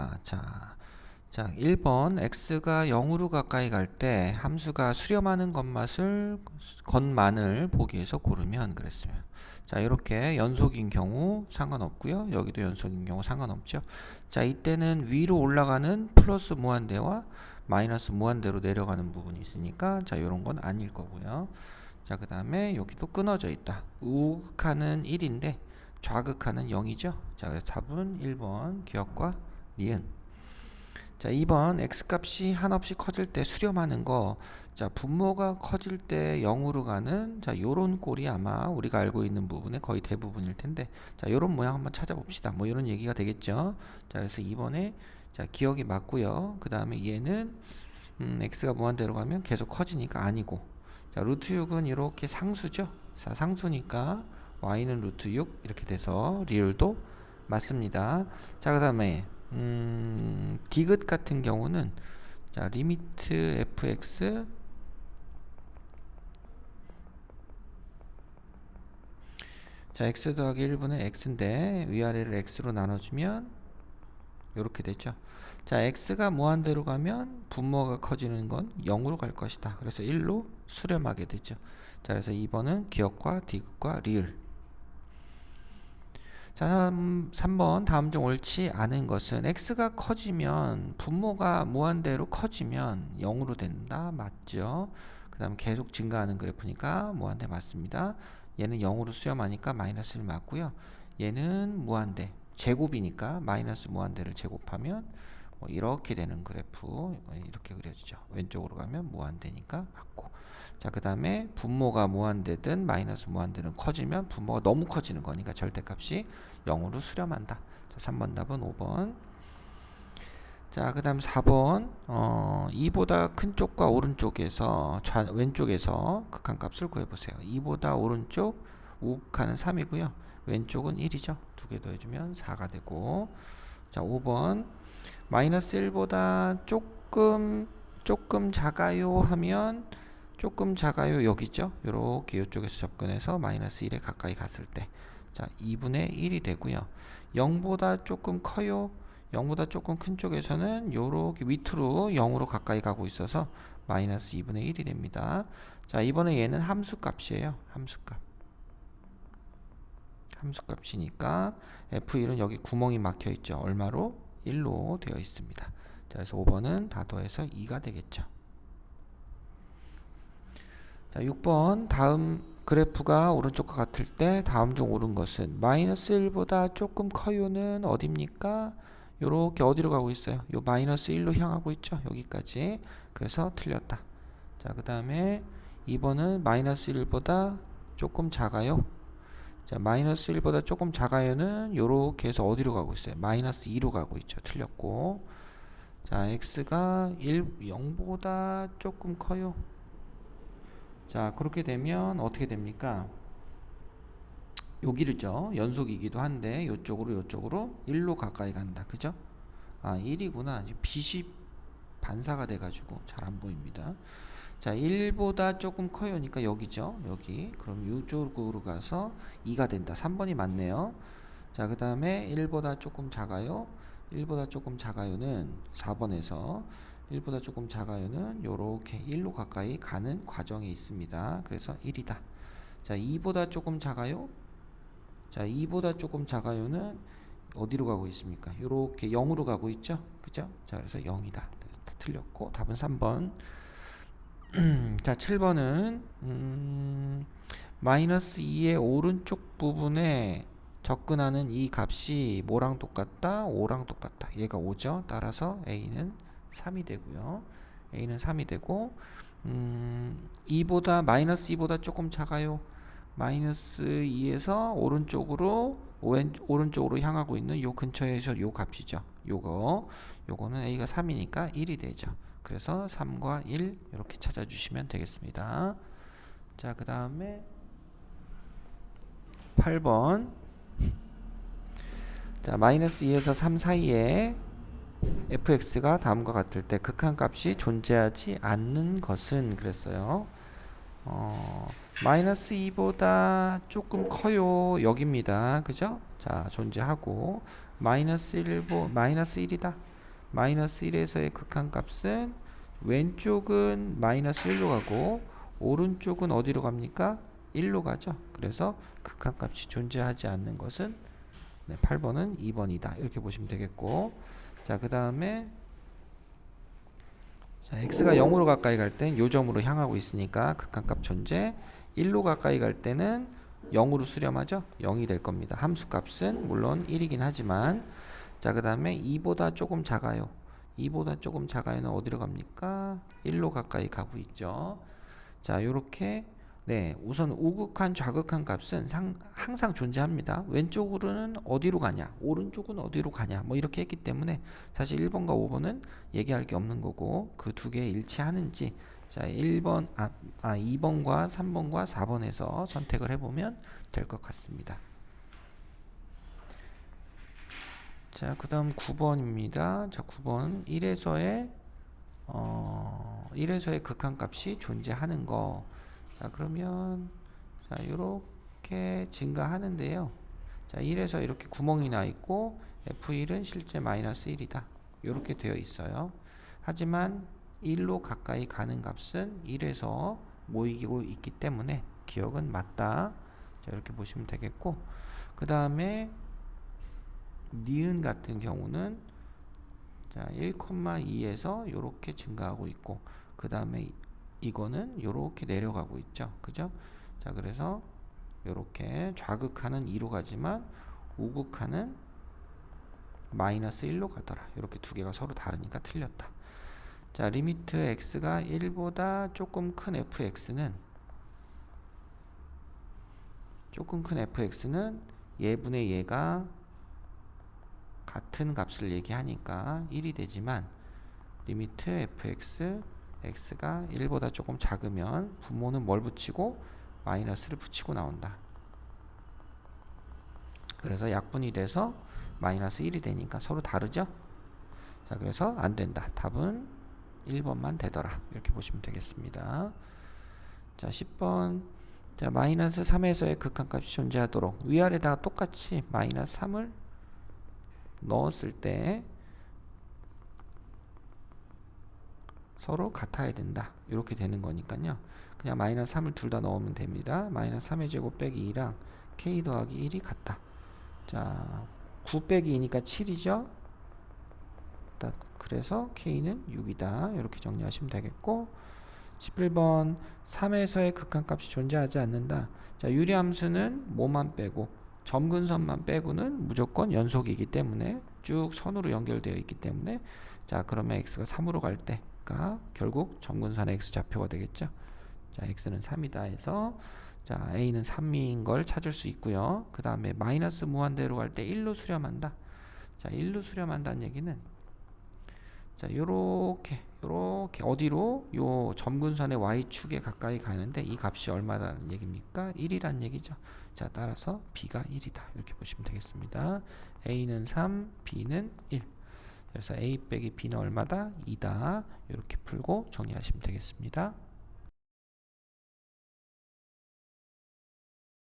되겠습니까? 자 1번 x가 0으로 가까이 갈 때 함수가 수렴하는 것만을 보기 위해서 고르면 그랬어요. 자 이렇게 연속인 경우 상관없고요. 여기도 연속인 경우 상관없죠. 자 이때는 위로 올라가는 플러스 무한대와 마이너스 무한대로 내려가는 부분이 있으니까 자 요런 건 아닐 거고요. 자 그 다음에 여기도 끊어져 있다. 우극하는 1인데 좌극하는 0이죠. 자 그래서 답은 1번 기억과 니은. 자 2번 x값이 한없이 커질 때 수렴하는 거. 자 분모가 커질 때 0으로 가는 자 요런 꼴이 아마 우리가 알고 있는 부분의 거의 대부분일 텐데 자 요런 모양 한번 찾아봅시다. 뭐 이런 얘기가 되겠죠. 자 그래서 2번에 자 기억이 맞고요. 그 다음에 얘는 x가 무한대로 가면 계속 커지니까 아니고 자 루트 6은 이렇게 상수죠. 자 상수니까 y는 루트 6 이렇게 돼서 리을도 맞습니다. 자 그 다음에 디귿 같은 경우는 자 리미트 fx 자 x 더하기 1분의 x인데 위아래를 x로 나눠주면 이렇게 되죠. 자 x가 무한대로 가면 분모가 커지는 건 0으로 갈 것이다. 그래서 1로 수렴하게 되죠. 자 그래서 2번은 기억과 디귿과 리을. 자 3번 다음 중 옳지 않은 것은 x가 커지면 분모가 무한대로 커지면 0으로 된다. 맞죠? 그 다음 계속 증가하는 그래프니까 무한대 맞습니다. 얘는 0으로 수렴하니까 마이너스 1 맞고요. 얘는 무한대 제곱이니까 마이너스 무한대를 제곱하면 뭐 이렇게 되는 그래프 이렇게 그려지죠. 왼쪽으로 가면 무한대니까 맞고. 자 그 다음에 분모가 무한대든 마이너스 무한대는 커지면 분모가 너무 커지는 거니까 절대값이 0으로 수렴한다. 자 3번 답은 5번. 자 그 다음 4번 2보다 큰 쪽과 오른쪽에서 왼쪽에서 극한값을 구해보세요. 2보다 오른쪽 우극하는 3이고요. 왼쪽은 1이죠. 두 개 더해주면 4가 되고. 자 5번 마이너스 1보다 조금 작아요 하면 조금 작아요 여기죠. 요렇게 이쪽에서 접근해서 마이너스 1에 가까이 갔을 때 자 2분의 1이 되고요. 0보다 조금 커요. 0보다 조금 큰 쪽에서는 요렇게 밑으로 0으로 가까이 가고 있어서 마이너스 2분의 1이 됩니다. 자 이번에 얘는 함수값이에요. 함수값이니까 f1은 여기 구멍이 막혀 있죠. 얼마로? 1로 되어 있습니다. 자 그래서 5번은 다 더해서 2가 되겠죠. 자 6번 다음 그래프가 오른쪽과 같을 때 다음 중 옳은 것은 마이너스 1보다 조금 커요는 어딥니까? 요렇게 어디로 가고 있어요? 요 마이너스 1로 향하고 있죠. 여기까지. 그래서 틀렸다. 자 그 다음에 2번은 마이너스 1보다 조금 작아요. 자 마이너스 1보다 조금 작아요는 요렇게 해서 어디로 가고 있어요? 마이너스 2로 가고 있죠. 틀렸고. 자 x가 0보다 조금 커요. 자 그렇게 되면 어떻게 됩니까? 여기를죠. 연속이기도 한데 요쪽으로 1로 가까이 간다. 그죠? 아 1이구나. 빛이 반사가 돼가지고 잘 안 보입니다. 자 1보다 조금 커요니까 여기죠. 여기. 그럼 이쪽으로 가서 2가 된다. 3번이 맞네요. 자 그 다음에 1보다 조금 작아요. 1보다 조금 작아요는 4번에서 1보다 조금 작아요는 요렇게 1로 가까이 가는 과정에 있습니다. 그래서 1이다. 자 2보다 조금 작아요. 자 2보다 조금 작아요는 어디로 가고 있습니까? 요렇게 0으로 가고 있죠. 그죠? 자 그래서 0이다. 다 틀렸고 답은 3번. 자 7번은 마이너스 2의 오른쪽 부분에 접근하는 이 값이 뭐랑 똑같다? 5랑 똑같다. 얘가 5죠. 따라서 A는 3이 되고요. A는 3이 되고 2보다 마이너스 2보다 조금 작아요. 마이너스 2에서 오른쪽으로 향하고 있는 요 근처에서 요 값이죠. 요거는 A가 3이니까 1이 되죠. 그래서 3과 1 이렇게 찾아주시면 되겠습니다. 자 그 다음에 8번 자 마이너스 2에서 3 사이에 fx가 다음과 같을 때 극한값이 존재하지 않는 것은 그랬어요. 마이너스 2보다 조금 커요 여기입니다. 그죠? 자 존재하고 마이너스 1이다. 마이너스 1에서의 극한값은 왼쪽은 마이너스 1로 가고 오른쪽은 어디로 갑니까? 1로 가죠. 그래서 극한값이 존재하지 않는 것은 8번은 2번이다. 이렇게 보시면 되겠고, 자, 그 다음에 자, x가 0으로 가까이 갈 땐 요점으로 향하고 있으니까 극한값 존재. 1로 가까이 갈 때는 0으로 수렴하죠. 0이 될 겁니다. 함수값은 물론 1이긴 하지만, 자, 그 다음에 2보다 조금 작아요. 2보다 조금 작아요는 어디로 갑니까? 1로 가까이 가고 있죠. 자, 요렇게 우선 우극한 좌극한 값은 항상 존재합니다. 왼쪽으로는 어디로 가냐, 오른쪽은 어디로 가냐, 뭐 이렇게 했기 때문에 사실 1번과 5번은 얘기할 게 없는 거고, 그 두 개 일치하는지, 자, 2번과 3번과 4번에서 선택을 해보면 될 것 같습니다. 자, 그 다음 9번입니다. 자, 9번 1에서의 극한값이 존재하는 거. 자, 그러면 자, 이렇게 증가하는데요. 자, 1에서 이렇게 구멍이 나 있고 F1은 실제 마이너스 1이다. 이렇게 되어 있어요. 하지만 1로 가까이 가는 값은 1에서 모이고 있기 때문에 기억은 맞다. 자, 이렇게 보시면 되겠고, 그 다음에 니은 같은 경우는 자, 1,2에서 이렇게 증가하고 있고, 그 다음에 이거는 이렇게 내려가고 있죠. 그죠? 자, 그래서 이렇게 좌극하는 2로 가지만 우극하는 마이너스 1로 가더라. 이렇게 두 개가 서로 다르니까 틀렸다. 자, 리미트 x가 1보다 조금 큰 fx는 얘분의 얘가 같은 값을 얘기하니까 1이 되지만, 리미트 fx x가 1보다 조금 작으면 분모는 뭘 붙이고 마이너스를 붙이고 나온다. 그래서 약분이 돼서 마이너스 1이 되니까 서로 다르죠. 자, 그래서 안 된다. 답은 1번만 되더라. 이렇게 보시면 되겠습니다. 자, 10번. 자, 마이너스 3에서의 극한값이 존재하도록 위아래다가 똑같이 마이너스 3을 넣었을 때 서로 같아야 된다. 이렇게 되는 거니까요. 그냥 마이너스 3을 둘 다 넣으면 됩니다. 마이너스 3의 제곱 빼기 2랑 k 더하기 1이 같다. 자, 9 빼기 2니까 7이죠. 그래서 k는 6이다. 이렇게 정리하시면 되겠고, 11번 3에서의 극한값이 존재하지 않는다. 자, 유리함수는 뭐만 빼고 점근선만 빼고는 무조건 연속이기 때문에 쭉 선으로 연결되어 있기 때문에, 자, 그러면 x가 3으로 갈 때가 결국 점근선의 x좌표가 되겠죠. 자, x는 3이다 해서 자, a는 3인 걸 찾을 수 있고요. 그 다음에 마이너스 무한대로 갈 때 1로 수렴한다. 자, 1로 수렴한다는 얘기는 자, 요렇게 어디로? 요 점근선의 y축에 가까이 가는데 이 값이 얼마라는 얘기입니까? 1이라는 얘기죠. 자, 따라서 b가 1이다. 이렇게 보시면 되겠습니다. a는 3, b는 1. 그래서 a 빼기 b는 얼마다? 2다. 이렇게 풀고 정리하시면 되겠습니다.